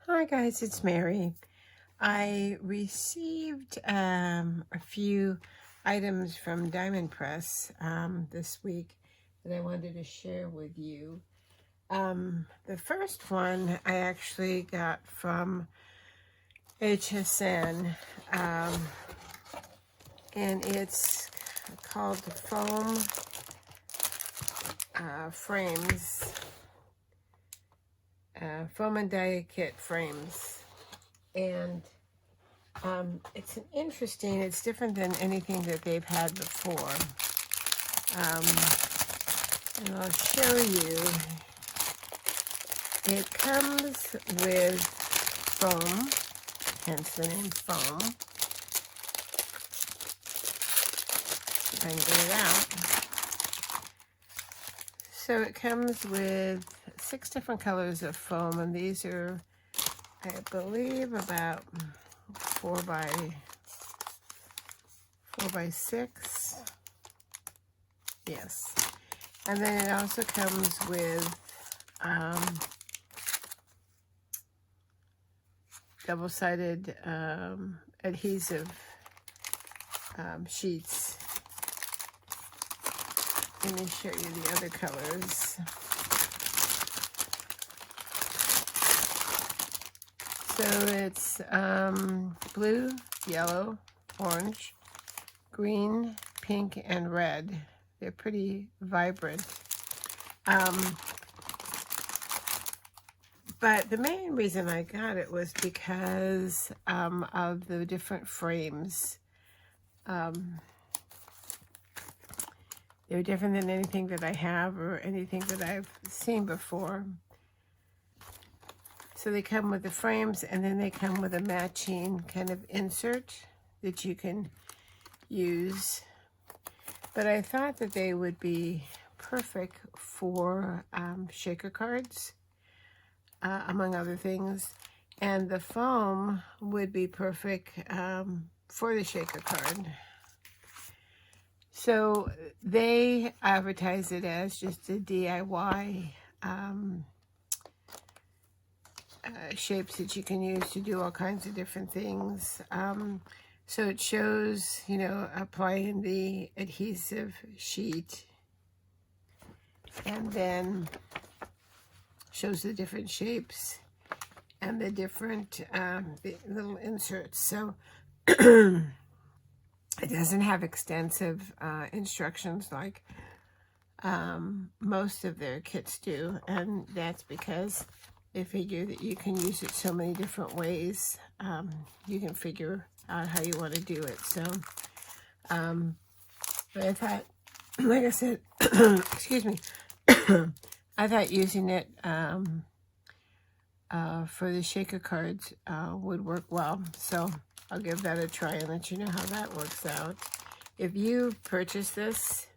Hi guys, it's Mary. I received a few items from Diamond Press this week that I wanted to share with you. The first one I actually got from HSN, and it's called the foam frames. Foam and Tile Kit frames, and it's it's different than anything that they've had before, and I'll show you. It comes with foam, hence the name foam. If I can get it out. So it comes with 6 different colors of foam, and these are, I believe, about 4 by 6. Yes. And then it also comes with double-sided adhesive sheets. Let me show you the other colors. So it's blue, yellow, orange, green, pink, and red. They're pretty vibrant. But the main reason I got it was because of the different frames. They're different than anything that I have or anything that I've seen before. So they come with the frames, and then they come with a matching kind of insert that you can use. But I thought that they would be perfect for shaker cards, among other things. And the foam would be perfect for the shaker card. So they advertise it as just a DIY shapes that you can use to do all kinds of different things. So it shows, applying the adhesive sheet, and then shows the different shapes and the different the little inserts. So it doesn't have extensive instructions like most of their kits do, and that's because they figure that you can use it so many different ways. You can figure out how you want to do it. So, but I thought, like I said, excuse me, I thought using it for the shaker cards would work well. So I'll give that a try and let you know how that works out. If you purchase this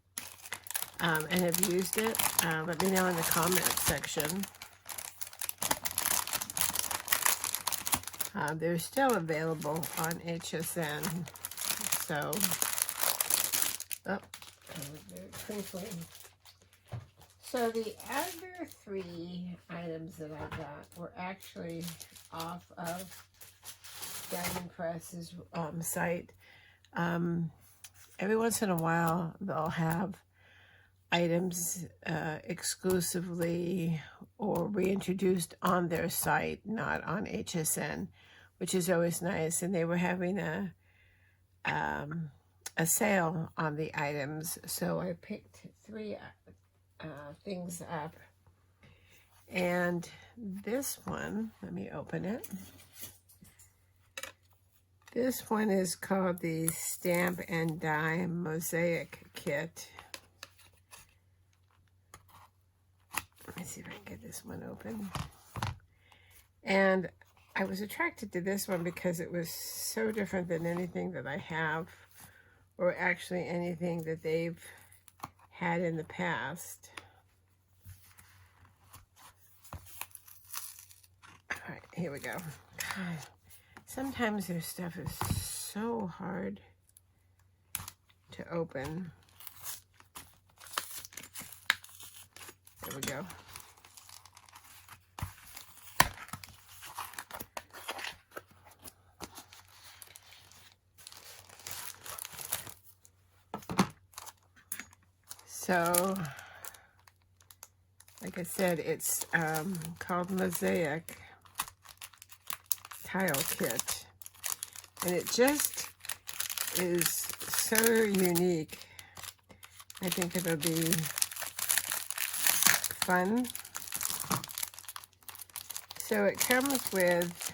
and have used it, let me know in the comment section. They're still available on HSN. So, they're crinkling. So the other 3 items that I got were actually off of Diamond Press's site. Every once in a while, they'll have items exclusively or reintroduced on their site, not on HSN, which is always nice. And they were having a sale on the items, so I picked 3 things up. And this one, let me open it. This one is called the Stamp and Die Mosaic Kit. Let me see if I can get this one open. And I was attracted to this one because it was so different than anything that I have, or actually anything that they've had in the past. All right, here we go. God, sometimes their stuff is so hard to open. There we go. So, like I said, it's called Mosaic Tile Kit. And it just is so unique. I think it'll be fun. So it comes with,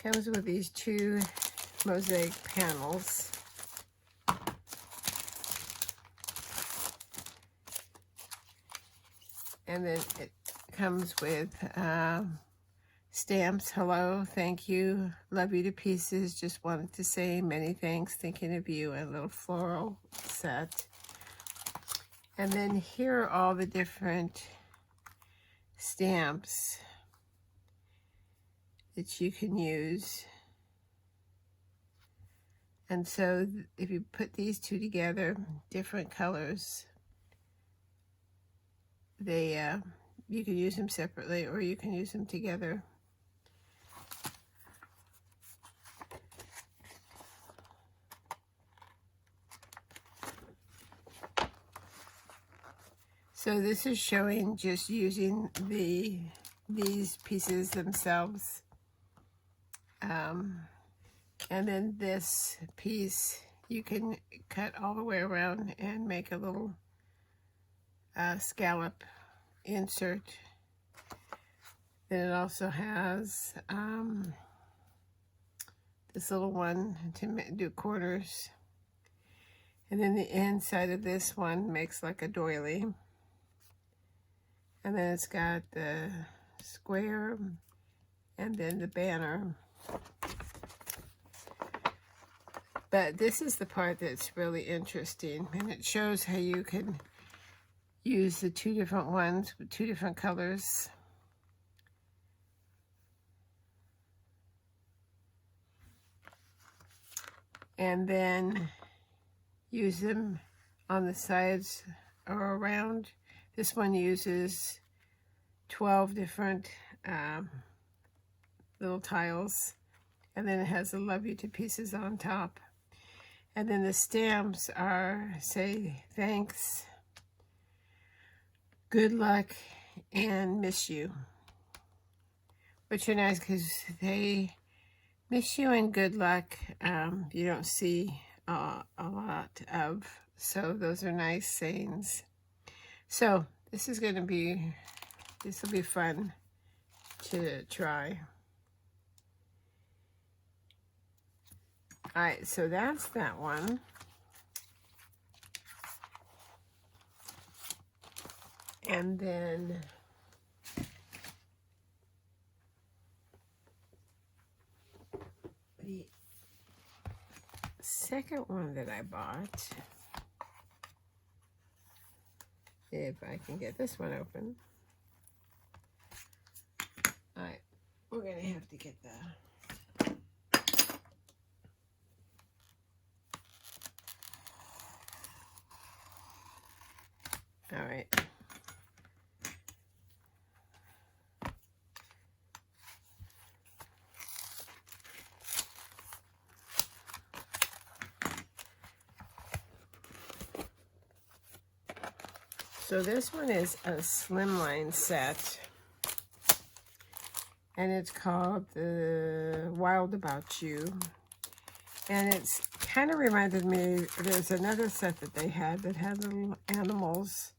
comes with these two mosaic panels. And then it comes with stamps. Hello, thank you, love you to pieces, just wanted to say many thanks, thinking of you, and a little floral set. And then here are all the different stamps that you can use. And so if you put these two together, different colors, they you can use them separately or you can use them together. So this is showing just using these pieces themselves. And then this piece you can cut all the way around and make a little scallop insert. Then it also has this little one to do corners. And then the inside of this one makes like a doily. And then it's got the square and then the banner. But this is the part that's really interesting, and it shows how you can use the two different ones with two different colors. And then use them on the sides or around. This one uses 12 different little tiles, and then it has the love you to pieces on top. And then the stamps are, say, thanks, good luck, and miss you. Which are nice because they miss you and good luck you don't see a lot of. So those are nice sayings. So this will be fun to try. All right, so that's that one. And then the second one that I bought, if I can get this one open. All right, we're gonna have to get the all right. So this one is a Slimline set, and it's called the Wild About You. And it's kind of reminded me, there's another set that they had that had little animals,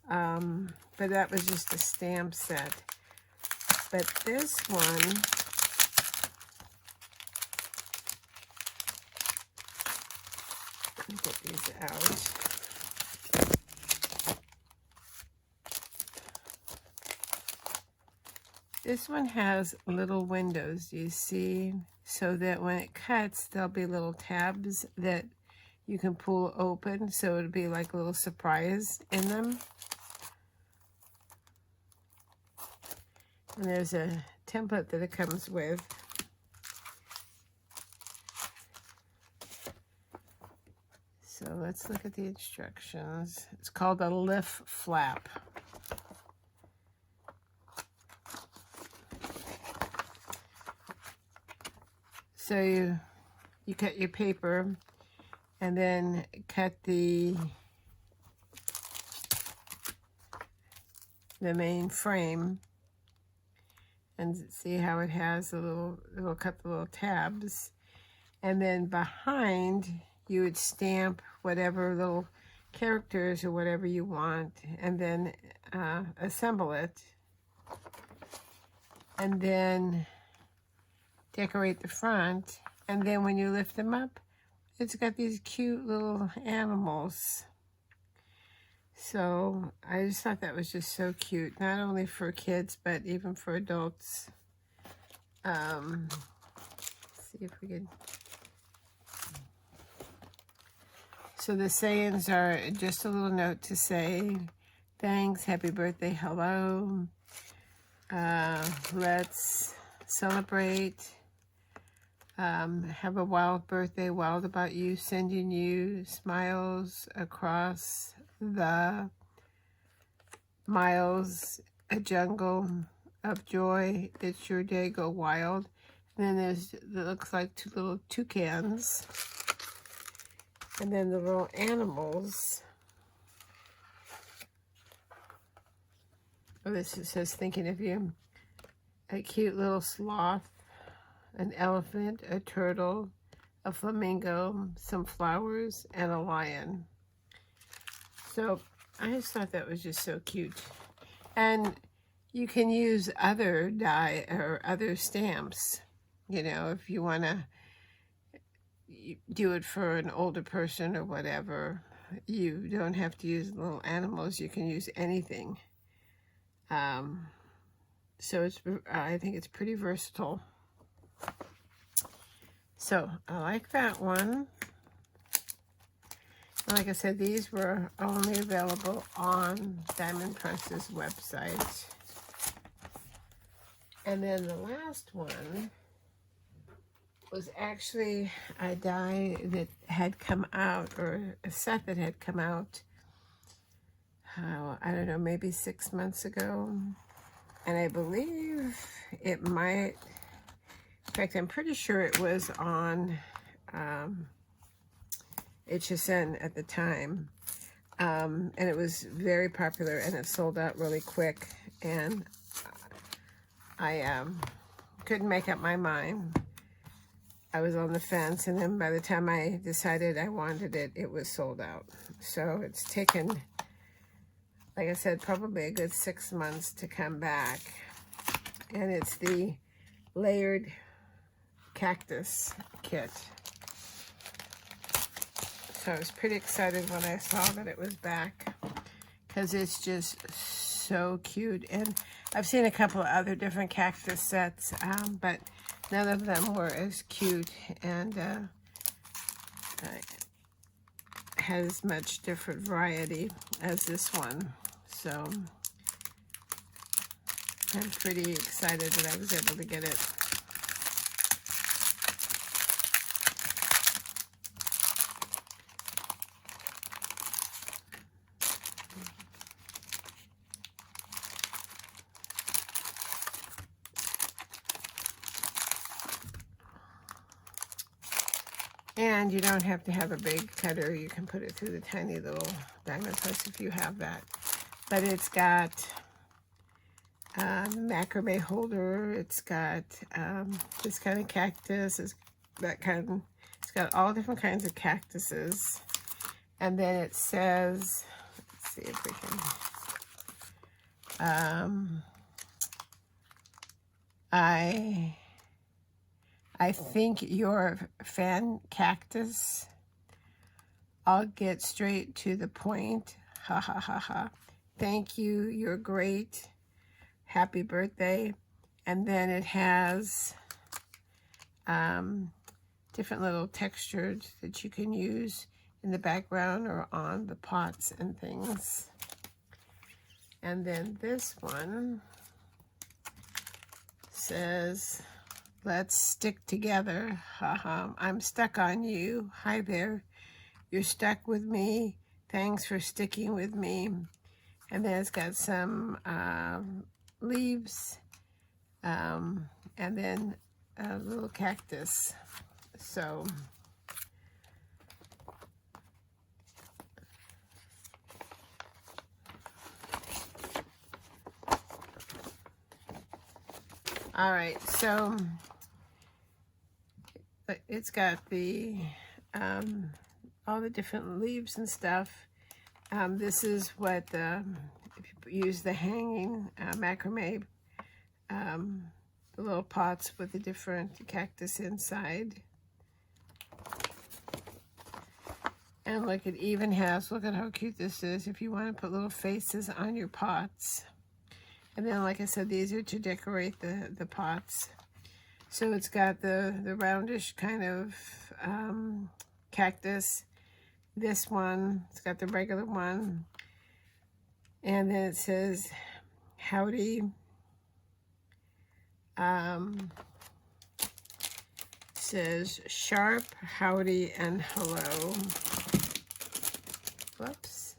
but that was just a stamp set. But this one, let me get these out. This one has little windows, you see, so that when it cuts, there'll be little tabs that you can pull open, so it'll be like a little surprise in them. And there's a template that it comes with. So let's look at the instructions. It's called a lift flap. So you cut your paper and then cut the main frame, and see how it has a little cut the little tabs, and then behind you would stamp whatever little characters or whatever you want, and then assemble it, and then decorate the front. And then when you lift them up, it's got these cute little animals. So I just thought that was just so cute, not only for kids, but even for adults. Let's see if we can. So the sayings are just a little note to say, thanks, happy birthday, hello. Let's celebrate. Have a wild birthday, wild about you, sending you smiles across the miles, a jungle of joy. It's your day, go wild. And then there's, it looks like two little toucans. And then the little animals. Oh, this says thinking of you. A cute little sloth, an elephant, a turtle, a flamingo, some flowers, and a lion. So I just thought that was just so cute. And you can use other dye or other stamps, you know, if you want to do it for an older person or whatever. You don't have to use little animals. You can use anything. So it's, I think it's pretty versatile. So I like that one. Like I said, these were only available on Diamond Press's website. And then the last one was actually a die that had come out, or a set that had come out, I don't know, maybe 6 months ago. And I believe it might, in fact, I'm pretty sure it was on HSN at the time. And it was very popular, and it sold out really quick. And I couldn't make up my mind. I was on the fence, and then by the time I decided I wanted it, it was sold out. So it's taken, like I said, probably a good 6 months to come back. And it's the layered Cactus Kit. So I was pretty excited when I saw that it was back, because it's just so cute. And I've seen a couple of other different cactus sets, but none of them were as cute and had as much different variety as this one. So I'm pretty excited that I was able to get it. And you don't have to have a big cutter. You can put it through the tiny little diamond press if you have that. But it's got macrame holder. It's got this kind of cactus. It's got all different kinds of cactuses. And then it says, let's see if we can, I think you're a fan cactus. I'll get straight to the point. Ha ha ha ha. Thank you. You're great. Happy birthday. And then it has different little textures that you can use in the background or on the pots and things. And then this one says, let's stick together. Haha, I'm stuck on you. Hi there. You're stuck with me. Thanks for sticking with me. And then it's got some leaves, and then a little cactus. So all right, so it's got the all the different leaves and stuff. This is what if you use the hanging macrame, the little pots with the different cactus inside. And look, it even has, look at how cute this is, if you want to put little faces on your pots. And then, like I said, these are to decorate the pots. So it's got the roundish kind of cactus. This one, it's got the regular one. And then it says, howdy. Says sharp, howdy, and hello. Whoops.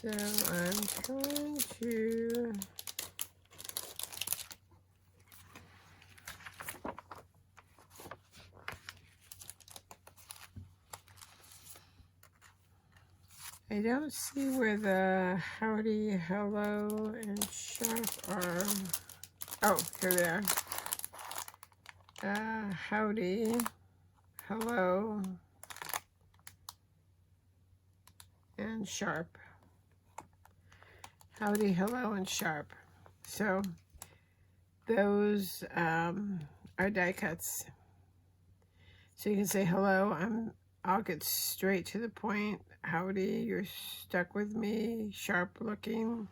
So I'm going to I don't see where the howdy, hello, and sharp are. Oh, here they are. Howdy, hello, and sharp. Howdy, hello, and sharp. So those are die cuts. So you can say hello. I'll get straight to the point. Howdy, you're stuck with me. Sharp looking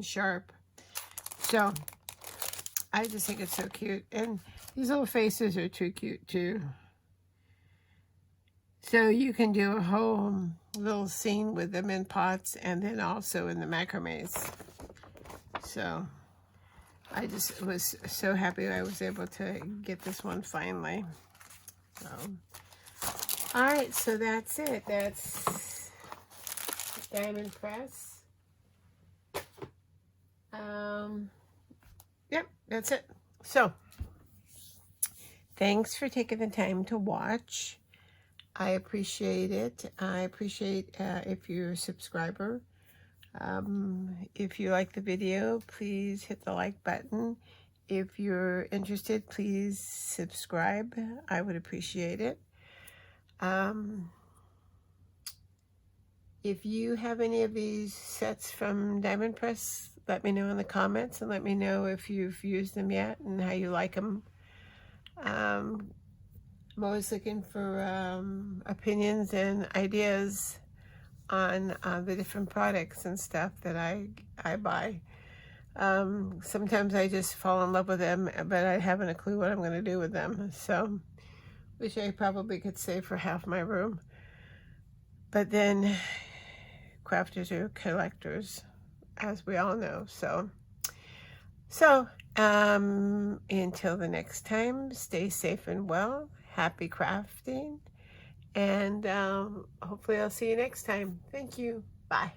sharp. So I just think it's so cute. And these little faces are too cute too. So you can do a whole little scene with them in pots and then also in the macrames. So I just was so happy I was able to get this one finally. So, all right, so that's it. That's Diamond Press. Yep, that's it. So thanks for taking the time to watch. I appreciate it. I appreciate if you're a subscriber. If you like the video, please hit the like button. If you're interested, please subscribe. I would appreciate it. If you have any of these sets from Diamond Press, let me know in the comments and let me know if you've used them yet and how you like them. I'm always looking for opinions and ideas on the different products and stuff that I buy. Sometimes I just fall in love with them, but I haven't a clue what I'm going to do with them. So, wish I probably could save for half my room. But then, crafters are collectors, as we all know. So until the next time, stay safe and well. Happy crafting. And hopefully I'll see you next time. Thank you. Bye.